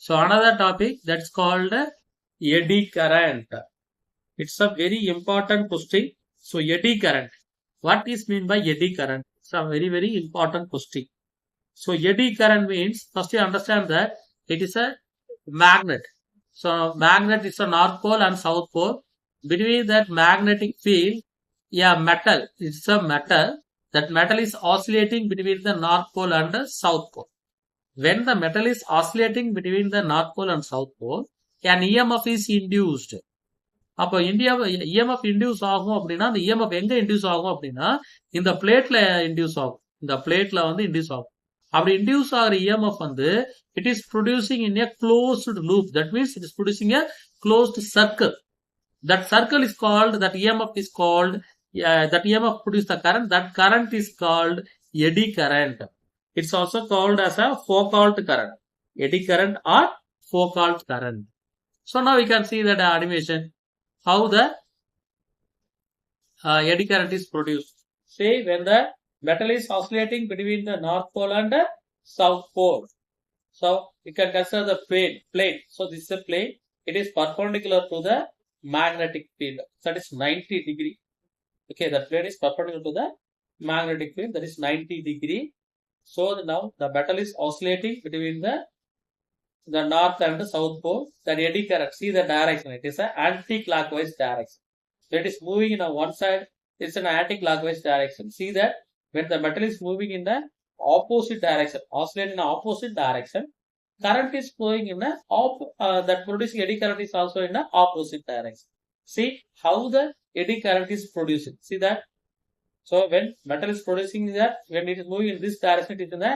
So another topic that's called eddy current. It's a very important question. So eddy current. What is mean by eddy current? It's a very important question. So eddy current means first you understand that it is a magnet. So magnet is a north pole and south pole. Between that magnetic field, metal. It's a metal. That metal is oscillating between the north pole and the south pole. When the metal is oscillating between the north pole and south pole, an EMF is induced. அப்போ EMF induce ஆகும் அப்படின்னா அந்த EMF எங்க induce ஆகும் அப்படின்னா இந்த பிளேட்ல induce ஆகும். இந்த பிளேட்ல வந்து இன்டியூஸ் ஆகும். அப்படி இன்டியூஸ் ஆகிற EMF வந்து it is producing in a closed loop. That means it is producing a closed circle. That circle is called, that EMF is called, that EMF produces the current. That current is called eddy current. It's also called as a Foucault current. Eddy current or Foucault current. So now we can see that animation, how the eddy current is produced. Say when the metal is oscillating between the north pole and the south pole. So you can consider the plane. So this is a plane. It is perpendicular to the magnetic field. That is 90 degree. Okay, the plane is perpendicular to the magnetic field. That is 90 degree. So now the metal is oscillating between the north and the south pole. That eddy current, see the direction. It is an anti-clockwise direction. So it is moving in one side. It's an anti-clockwise direction. See that when the metal is moving in the opposite direction, oscillating in the opposite direction, current is flowing in the that producing eddy current is also in the opposite direction. See how the eddy current is producing. See that. So when metal is producing that, when it is moving in this direction, it is in the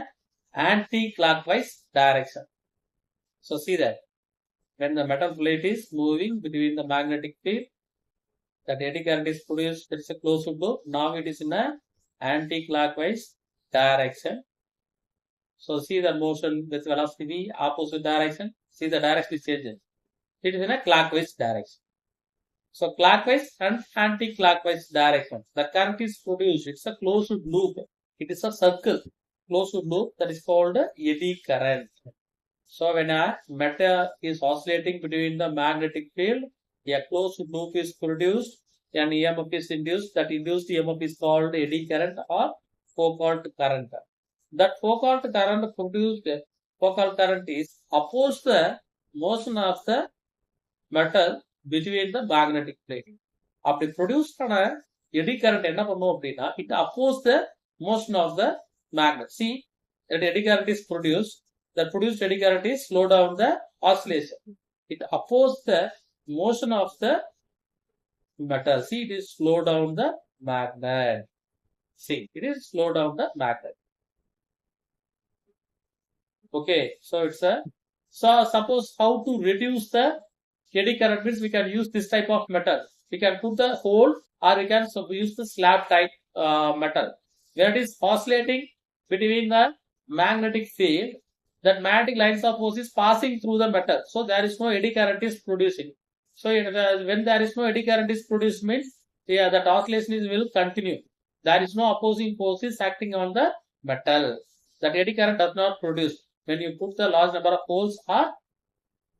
anti-clockwise direction. So see that when the metal plate is moving between the magnetic field, that eddy current is produced. There is a closed loop. Now it is in the anti-clockwise direction. So see the motion with velocity v, opposite direction. See the direction is changing. It is in a clockwise direction. So clockwise and anti-clockwise direction. The current is produced. It's a closed loop. It is a circle. Closed loop, that is called eddy current. So when a metal is oscillating between the magnetic field, a closed loop is produced. An EMF is induced. That induced EMF is called eddy current or Foucault current. That Foucault current produced, Foucault current is opposed the motion of the metal between the magnetic plate. அப்படி produce பண்ண eddy current என்ன பண்ணும் அப்படின்னா it opposes the motion of the magnet. See that eddy current is produced. The produced eddy current is slow down the oscillation. It opposes the motion of the metal. See, it is slow down the magnet. See, it is slow down the magnet. Okay, so it's a, so suppose how to reduce the eddy current means we can use this type of metal. We can put the hole or we can use the slab type metal. Where it is oscillating between the magnetic field, that magnetic lines of force is passing through the metal. So there is no eddy current is producing. So when there is no eddy current is produced means that oscillation will continue. There is no opposing forces acting on the metal. That eddy current does not produce when you put the large number of holes or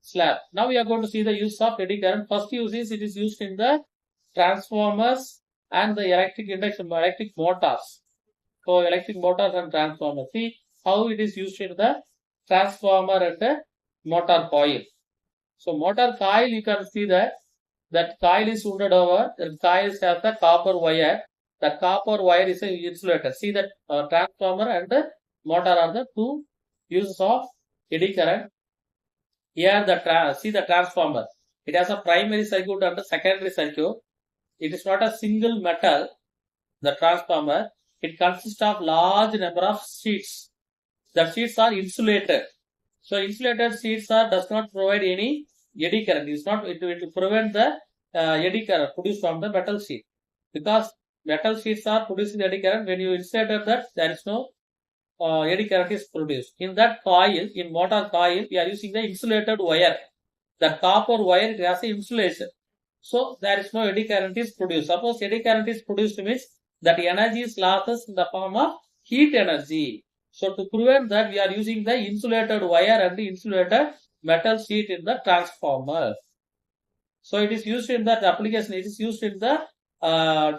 slab. Now we are going to see the use of eddy current. First use is it is used in the transformers and the electric motors. So electric motors and transformers. See how it is used in the transformer and the motor coil. So motor coil, you can see that coil is wounded over. The coils have the copper wire. The copper wire is an insulator. See that transformer and the motor are the two uses of eddy current. Here see the transformer. It has a primary circuit and a secondary circuit. It is not a single metal. The transformer, it consists of large number of sheets. The sheets are insulated. So insulated sheets does not provide any eddy current. It will prevent the eddy current produced from the metal sheet. Because metal sheets are producing eddy current, when you insulated that, there is no eddy current is produced. In that coil, in motor coil, we are using the insulated wire. The copper wire, it has insulation. So there is no eddy current is produced. Suppose eddy current is produced means that energy is lost in the form of heat energy. So to prevent that, we are using the insulated wire and the insulated metal sheet in the transformer. So it is used in that application. It is used in the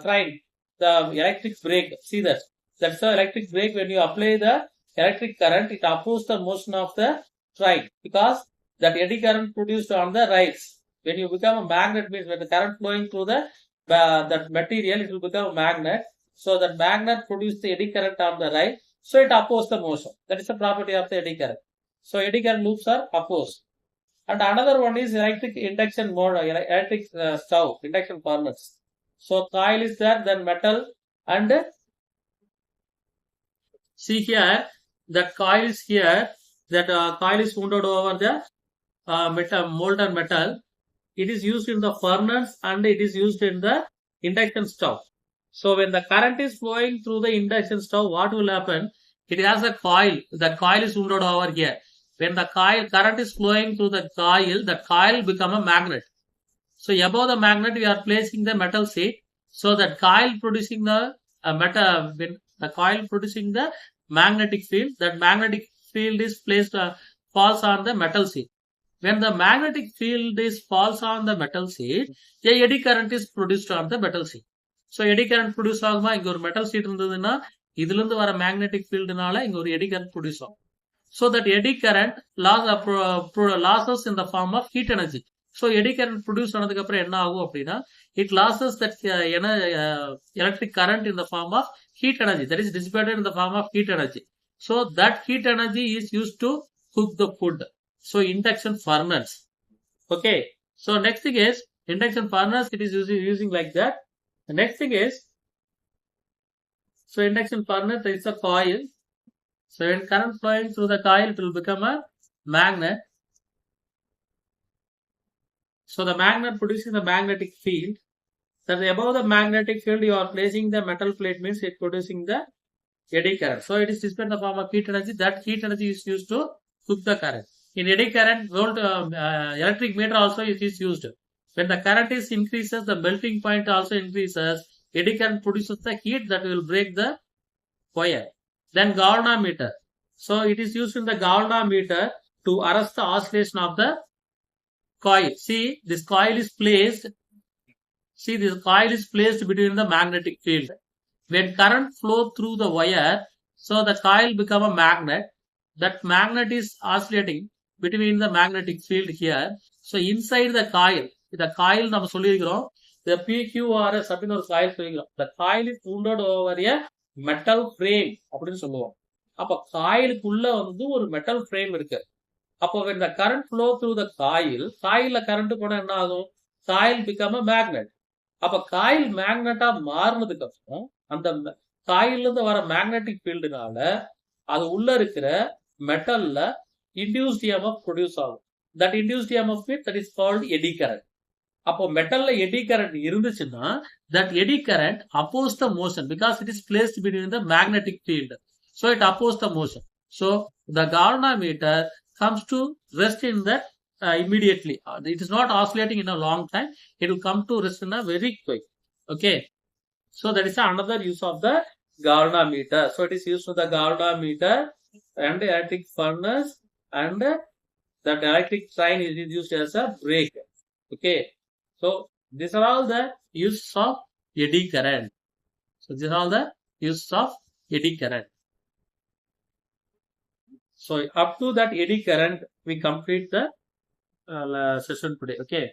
train, the electric brake. See that? That's the electric brake. When you apply the electric current, it opposes the motion of the train because that eddy current produced on the rails. When you become a magnet, means when the current flowing through the that material, it will become a magnet. So that magnet produces the eddy current on the rail. So it opposes the motion. That is the property of the eddy current. So eddy current loops are opposed. And another one is electric induction mode, electric stove, induction furnace. So coil is there, then metal, and see here, that coil is here, that coil is wounded over the metal, molten metal. It is used in the furnace and it is used in the induction stove. So when the current is flowing through the induction stove, what will happen? It has a coil. The coil is wounded over here. When the current is flowing through the coil become a magnet. So above the magnet, we are placing the metal sheet. So that coil producing the metal, when the coil producing the magnetic field, that magnetic field is placed, falls on the metal sheet. When the magnetic field is falls on the metal sheet, a eddy current is produced on the metal sheet. So eddy current produce ஆகுமா இங்க ஒரு metal sheet இருந்ததுன்னா இதுல இருந்து வர magnetic fieldனால இங்க ஒரு eddy current produce ஆகும். So that eddy current losses in the form of heat energy. So eddy current produce ஆனதுக்கு அப்புறம் என்ன ஆகும் அப்படின்னா it losses that electric current in the form of heat energy, that is dissipated in the form of heat energy. So that heat energy is used to cook the food. So induction furnace. Okay. So next thing is induction furnace. It is using like that. The next thing is, so induction furnace is a coil. So when current flowing through the coil, it will become a magnet. So the magnet producing the magnetic field. That above the magnetic field, you are placing the metal plate, means it producing the eddy current. So it is displayed in the form of heat energy. That heat energy is used to cook the current. In eddy current, electric meter also it is used. When the current is increases, the melting point also increases. Eddy current produces the heat that will break the wire. Then galvanometer. So it is used in the galvanometer to arrest the oscillation of the coil. See, this coil is placed. See, this coil is placed between the magnetic field. When current flow through the wire, so the coil become a magnet. That magnet is oscillating between the magnetic field here. So inside the coil நம்ம சொல்லியிருக்கிறோம், the PQRS அப்படின்னு ஒரு coil சொல்லிக்கிறோம். The coil is wounded over a metal frame அப்படின்னு சொல்லுவோம். அப்ப காயிலுக்குள்ள வந்து ஒரு metal frame இருக்கு. அப்போ when the current flow through the coilல கரண்ட் போனா என்ன ஆகும்? Coil become a magnet. அப்ப காயில் மேக்னெட்டா மாறினதுக்கு அப்புறம் அந்த காயில இருந்து வர மேக்னெட்டிக் ஃபீல்டுனால அது உள்ள இருக்கிற மெட்டல்ல இன்டியூஸ்ட் EMF ப்ரொடியூஸ் ஆகும். That induced EMF that is called eddy current. அப்போ மெட்டல்ல eddy current இருந்துச்சுன்னா that eddy current opposes the motion because it is placed between the magnetic field. So it opposes the motion. So the galvanometer comes to rest in that immediately. It is not oscillating in a long time. It will come to rest in a very quick. Okay. So that is another use of the galvanometer. So it is used for the galvanometer and the electric furnace, and that electric train is used as a brake. Okay. So these are all the uses of eddy current. So these are all the uses of eddy current. So up to that eddy current, we complete the session today. Okay.